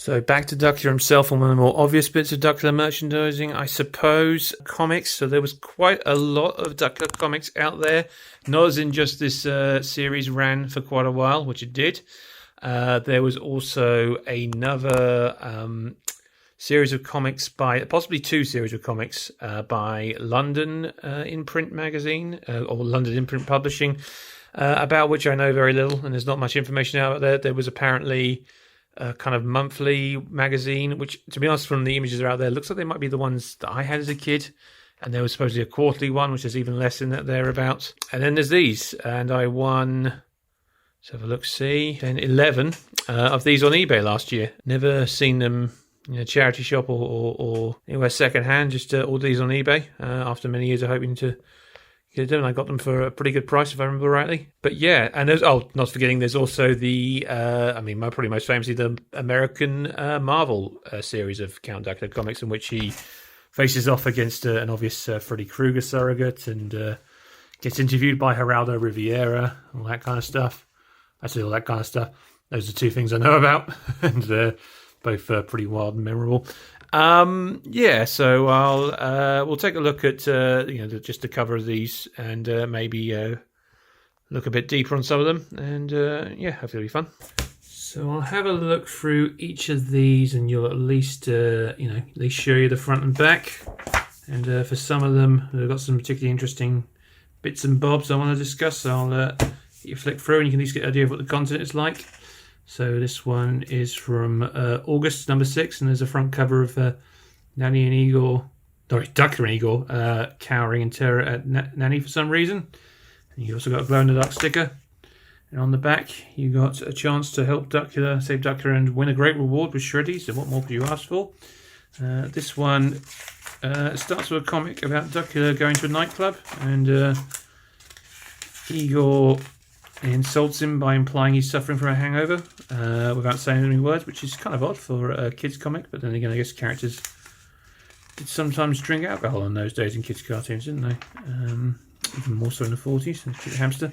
So back to Duckula himself on one of the more obvious bits of Duckula merchandising, I suppose, comics. So there was quite a lot of Duckula comics out there. Not as in just this series ran for quite a while, which it did. There was also another series of comics possibly two series of comics by London Imprint magazine, or London Imprint Publishing, about which I know very little, and there's not much information out there. There was apparently a kind of monthly magazine, which, to be honest, from the images that are out there, looks like they might be the ones that I had as a kid. And there was supposedly a quarterly one, which is even less in that thereabouts. And then there's these, and I won, let's have a look, see, 10, 11 of these on eBay last year. Never seen them in a charity shop or anywhere second hand, just all these on eBay after many years of hoping to get them. I got them for a pretty good price, if I remember rightly. But yeah, and there's, not forgetting, there's also the, probably most famously, the American Marvel series of Count Duckula comics, in which he faces off against an obvious Freddy Krueger surrogate and gets interviewed by Geraldo Rivera, all that kind of stuff. Actually, all that kind of stuff. Those are two things I know about, and both pretty wild and memorable. So we'll take a look at just the cover of these, and maybe look a bit deeper on some of them, and hopefully it'll be fun. So I'll have a look through each of these, and you'll at least show you the front and back. And for some of them, I've got some particularly interesting bits and bobs I want to discuss. So I'll let you flick through, and you can at least get an idea of what the content is like. So this one is from August, number 6, and there's a front cover of Duckula and Igor cowering in terror at Nanny for some reason. And you also got a glow-in-the-dark sticker. And on the back, you got a chance to help Duckula, save Duckula, and win a great reward with Shreddy. So what more could you ask for? This one starts with a comic about Duckula going to a nightclub, and Igor insults him by implying he's suffering from a hangover without saying any words, which is kind of odd for a kids' comic. But then again, I guess characters did sometimes drink alcohol in those days in kids' cartoons, didn't they? Even more so in the 40s. Let's keep the hamster.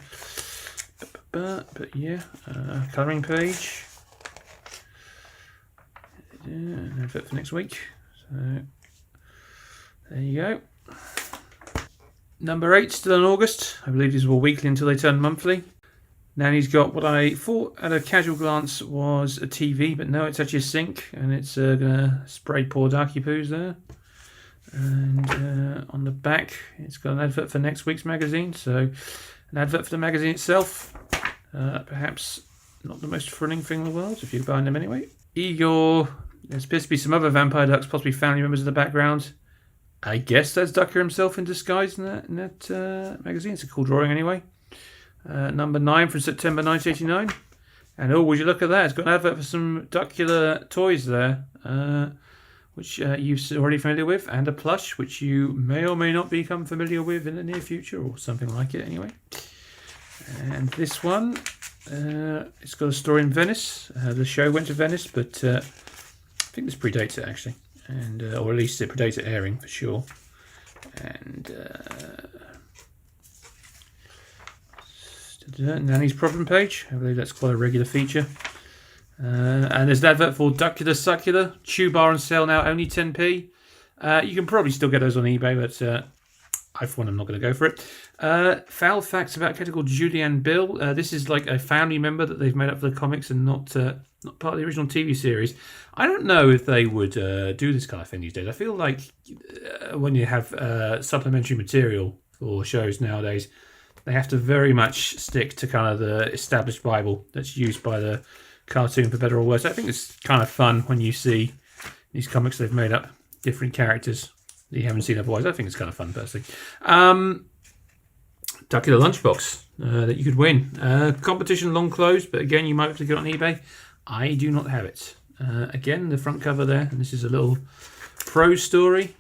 But yeah, colouring page. No fit for next week. So there you go. Number 8, still in August. I believe these were weekly until they turned monthly. Nanny's got what I thought at a casual glance was a TV, but no, it's actually a sink, and it's going to spray poor Darky Poos there. And on the back, it's got an advert for next week's magazine, so an advert for the magazine itself. Perhaps not the most thrilling thing in the world, if you're buying them anyway. Igor, there appears to be some other vampire ducks, possibly family members in the background. I guess that's Duckula himself in disguise in that magazine. It's a cool drawing anyway. Number 9 from September 1989. And oh, would you look at that? It's got an advert for some Duckula toys there, which you're already familiar with, and a plush, which you may or may not become familiar with in the near future, or something like it anyway. And this one, it's got a story in Venice. The show went to Venice, but I think this predates it actually, and or at least it predates it airing for sure. And Nanny's problem page. I believe that's quite a regular feature. And there's an advert for Duckula Succula. Chew bar on sale now, only 10p. You can probably still get those on eBay, but I, for one, am not going to go for it. Foul facts about a character called Julianne Bill. This is like a family member that they've made up for the comics and not part of the original TV series. I don't know if they would do this kind of thing these days. I feel like when you have supplementary material for shows nowadays, they have to very much stick to kind of the established Bible that's used by the cartoon, for better or worse. I think it's kind of fun when you see these comics they've made up, different characters that you haven't seen otherwise. I think it's kind of fun, personally. Duckula lunchbox that you could win. Competition long closed, but again, you might have to get it on eBay. I do not have it. Again, the front cover there, and this is a little prose story.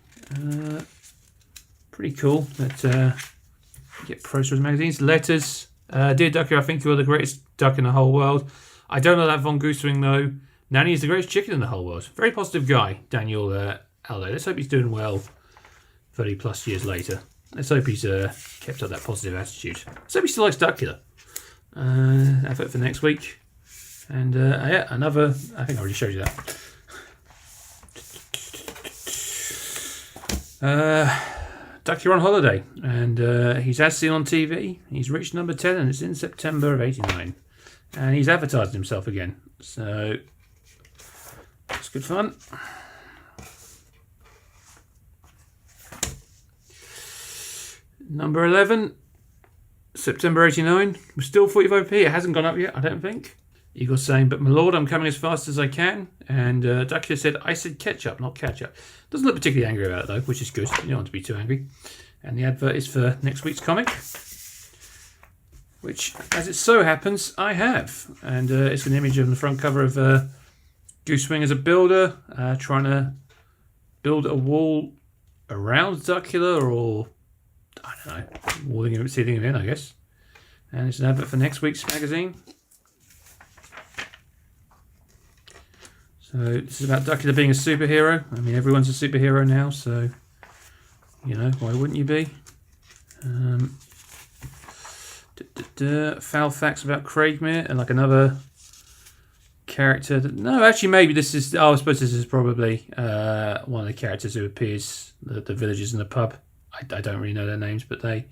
Pretty cool. That get prose stories magazines, letters. Dear Duckula, I think you are the greatest duck in the whole world. I don't know that Von Goosewing though. Nanny is the greatest chicken in the whole world. Very positive guy, Daniel Aldo. Let's hope he's doing well 30 plus years later. Let's hope he's kept up that positive attitude. Let's hope he still likes Duckula. Effort for next week. And yeah, another, I think I already showed you that. Duckula on holiday, and he's as seen on TV. He's reached number 10, and it's in September of '89, and he's advertised himself again. So it's good fun. Number 11, September '89. We're still 45p. It hasn't gone up yet, I don't think. Eagle's saying, "But my lord, I'm coming as fast as I can." And Duckula said, "I said ketchup, not ketchup." Doesn't look particularly angry about it though, which is good. You don't want to be too angry. And the advert is for next week's comic, which, as it so happens, I have. And it's an image on the front cover of Goosewing as a builder, trying to build a wall around Duckula, or I don't know, walling him, sealing him in, I guess. And it's an advert for next week's magazine. So this is about Duckula being a superhero. I mean, everyone's a superhero now, so, you know, why wouldn't you be? Foul facts about Craigmere, and like another character. No, actually, maybe this is. Oh, I suppose this is probably one of the characters who appears, the villagers in the pub. I don't really know their names, but they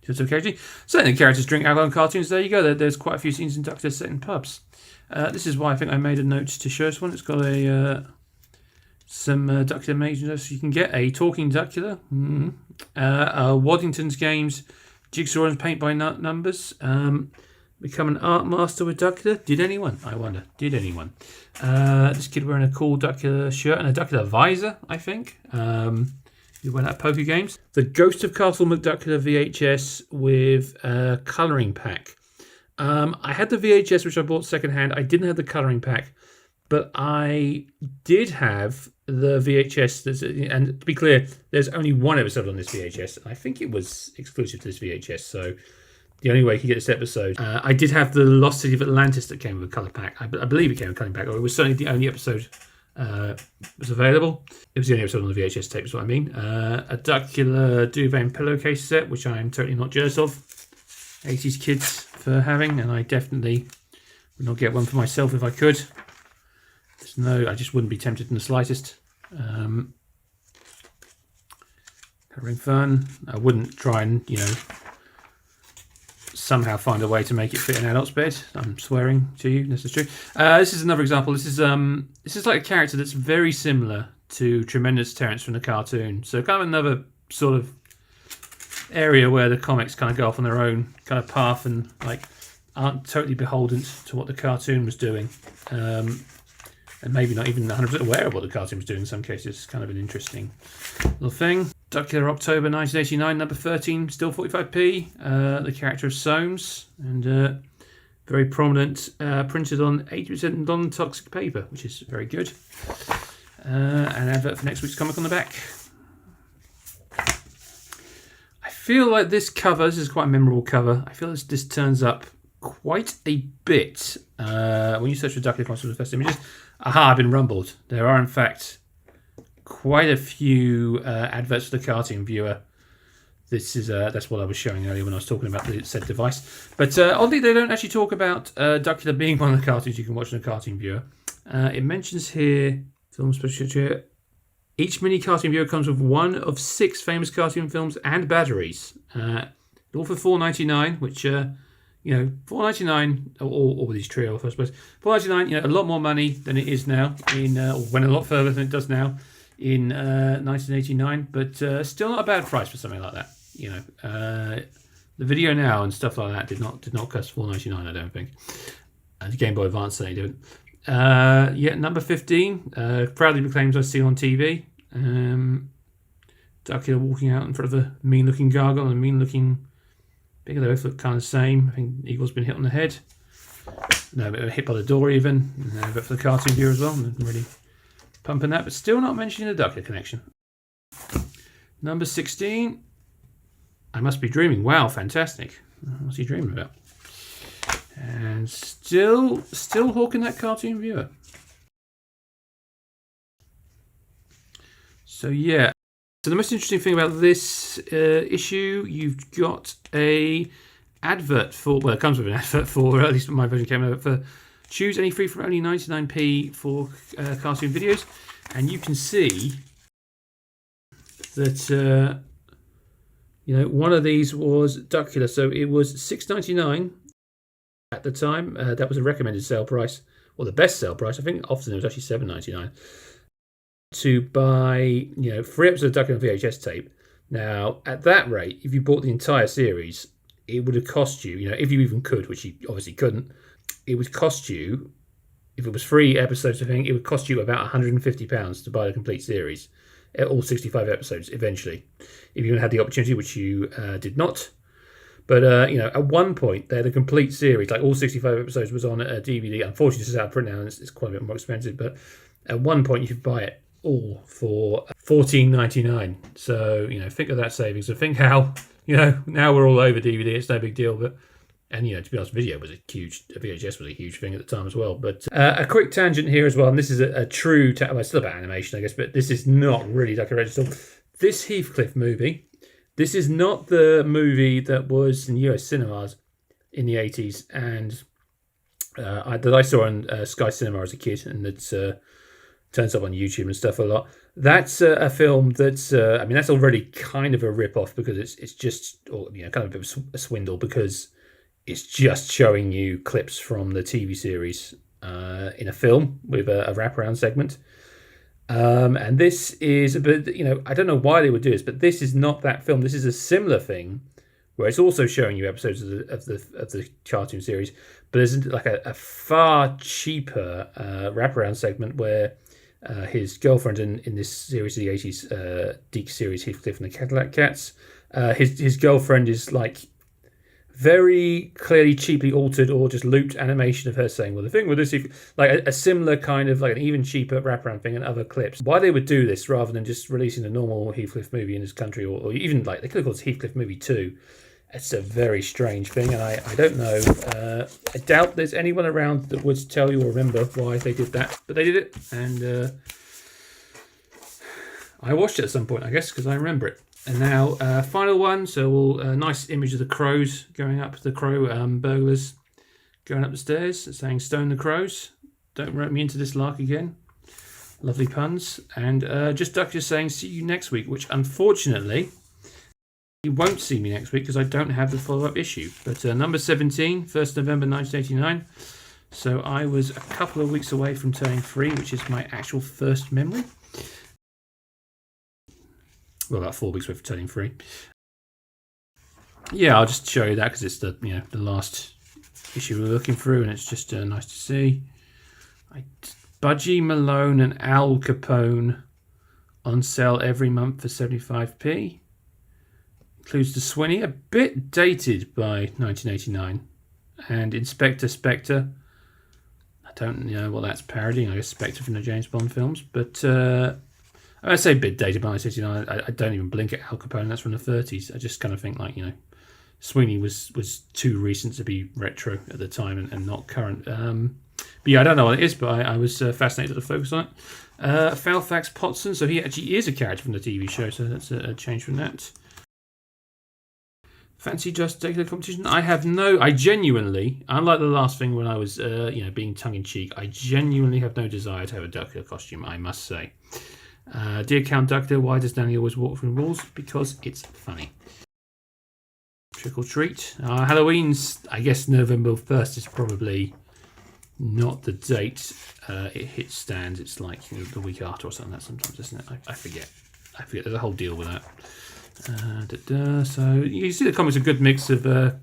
do some characters. Certainly, the characters drink alcohol in cartoons. There you go. There's quite a few scenes in Duckula set in pubs. This is why I think I made a note to show us one. It's got a some Duckula merchandise. You can get a talking Duckula, Waddington's Games, jigsaw and paint by numbers. Become an art master with Duckula. Did anyone? I wonder. Did anyone? This kid wearing a cool Duckula shirt and a Duckula visor, I think. You went at poker games. The Ghost of Castle McDuckula VHS with a colouring pack. I had the VHS, which I bought secondhand. I didn't have the colouring pack, but I did have the VHS. And to be clear, there's only one episode on this VHS. I think it was exclusive to this VHS, so the only way you can get this episode. I did have the Lost City of Atlantis that came with a colour pack. I believe it came with a colouring pack, or it was certainly the only episode was available. It was the only episode on the VHS tape, is what I mean. A Duckula duvet and pillowcase set, which I am totally not jealous of 80s kids for having, and I definitely would not get one for myself if I could. I just wouldn't be tempted in the slightest. Having fun. I wouldn't try and, somehow find a way to make it fit an adult's bed. I'm swearing to you, this is true. This is another example. This is like a character that's very similar to Tremendous Terrence from the cartoon. So kind of another sort of area where the comics kind of go off on their own kind of path and like aren't totally beholden to what the cartoon was doing. And maybe not even 100% aware of what the cartoon was doing in some cases. It's kind of an interesting little thing. Duckula October 1989, number 13, still 45p. The character of Soames, and very prominent, printed on 80% non-toxic paper, which is very good. An advert for next week's comic on the back. I feel like this is quite a memorable cover. I feel this turns up quite a bit when you search for Duckula Comics for the first images. Aha, I've been rumbled. There are, in fact, quite a few adverts for the cartoon viewer. This is that's what I was showing earlier when I was talking about the said device. But oddly, they don't actually talk about Duckula being one of the cartoons you can watch on a cartoon viewer. It mentions here, film special here, each mini cartoon viewer comes with one of 6 famous cartoon films and batteries. All for $4.99, which $4.99, or with these trio, I suppose. $4.99, a lot more money than it is now, went a lot further than it does now in 1989, but still not a bad price for something like that. The video now and stuff like that did not cost $4.99, I don't think. And the Game Boy Advance certainly didn't. Number 15, proudly proclaims I see on TV. Duckula walking out in front of a mean-looking gargoyle and a mean-looking bigger. They both look kind of the same. I think Eagle's been hit on the head. No, but hit by the door even. But for the cartoon viewer as well. I'm really pumping that, but still not mentioning the Duckula connection. Number 16. I Must Be Dreaming. Wow, fantastic. What's he dreaming about? And still hawking that cartoon viewer. So yeah. So the most interesting thing about this issue, you've got a advert for, well, it comes with an advert for, at least my version came out, for choose any free from only 99p for cartoon videos. And you can see that one of these was Duckula. So it was $6.99 at the time. That was a recommended sale price, or the best sale price. I think often it was actually $7.99 to buy 3 episodes of Duckula VHS tape. Now, at that rate, if you bought the entire series, it would have cost you, if you even could, which you obviously couldn't, it would cost you, if it was 3 episodes, I think, it would cost you about £150 to buy the complete series, all 65 episodes, eventually, if you had the opportunity, which you did not. But, at one point, they had a complete series, like all 65 episodes was on a DVD. Unfortunately, this is out of print now, and it's quite a bit more expensive, but at one point, you could buy it all for $14.99. So, think of that savings. So think how, now we're all over DVD, it's no big deal, but, and, to be honest, VHS was a huge thing at the time as well. But a quick tangent here as well, and this is a true, well, it's still about animation, I guess, but this is not really like a register. This Heathcliff movie, this is not the movie that was in US cinemas in the 80s, and that I saw on Sky Cinema as a kid, and it's turns up on YouTube and stuff a lot. That's a film that's, that's already kind of a rip-off, because it's just, kind of a bit of a swindle, because it's just showing you clips from the TV series in a film with a wraparound segment. And this is a bit, I don't know why they would do this, but this is not that film. This is a similar thing where it's also showing you episodes of the cartoon series, but there's like a far cheaper wraparound segment where his girlfriend in this series of the 80s, Deke series, Heathcliff and the Cadillac Cats, his girlfriend is like very clearly cheaply altered or just looped animation of her saying, well, the thing with this, like a similar kind of, like an even cheaper wraparound thing and other clips. Why they would do this rather than just releasing a normal Heathcliff movie in his country, or even like they could have called it Heathcliff movie 2. It's a very strange thing, and I don't know. I doubt there's anyone around that would tell you or remember why they did that, but they did it, and I watched it at some point, I guess, because I remember it. And now, final one. So, nice image of the crows going up, the crow burglars going up the stairs, saying "Stone the crows, don't rope me into this lark again." Lovely puns, and just Duck saying "See you next week," which unfortunately you won't see me next week because I don't have the follow-up issue. But number 17, 1st November 1989. So I was a couple of weeks away from turning 3, which is my actual first memory. Well, about 4 weeks away from turning 3. Yeah, I'll just show you that because it's the the last issue we're looking through, and it's just nice to see. Budgie Malone and Al Capone on sale every month for 75p. Includes the Sweeney, a bit dated by 1989, and Inspector Spectre. I don't know what that's parodying. I guess Spectre from the James Bond films, but I say a bit dated by 1989. I don't even blink at Al Capone. That's from the 30s. I just kind of think Sweeney was too recent to be retro at the time and not current. But yeah, I don't know what it is, but I was fascinated to focus on it. Falfax Potson, so he actually is a character from the TV show, so that's a change from that. Fancy just taking the competition? I genuinely, unlike the last thing when I was, being tongue-in-cheek, I genuinely have no desire to have a Duckula costume, I must say. Dear Count Duckula, why does Danny always walk through walls? Because it's funny. Trick or treat. Halloween's, I guess November 1st is probably not the date it hits stands. It's like the week after or something like that sometimes, isn't it? I forget. There's a whole deal with that. So you see the comics are a good mix of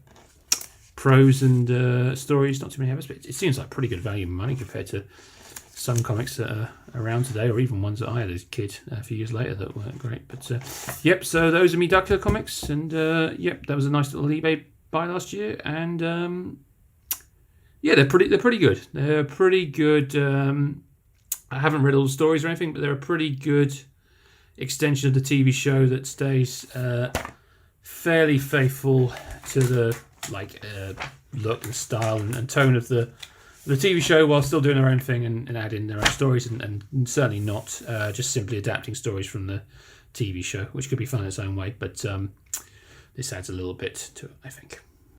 prose and stories, not too many habits, but it seems like pretty good value for money compared to some comics that are around today, or even ones that I had as a kid a few years later that weren't great. But yep, so those are me Duckula comics, and yep, that was a nice little eBay buy last year, and yeah, they're pretty good. They're pretty good. I haven't read all the stories or anything, but they're a pretty good extension of the TV show that stays fairly faithful to the look and style and tone of the TV show, while still doing their own thing and adding their own stories, and certainly not just simply adapting stories from the TV show, which could be fun in its own way, but this adds a little bit to it, I think.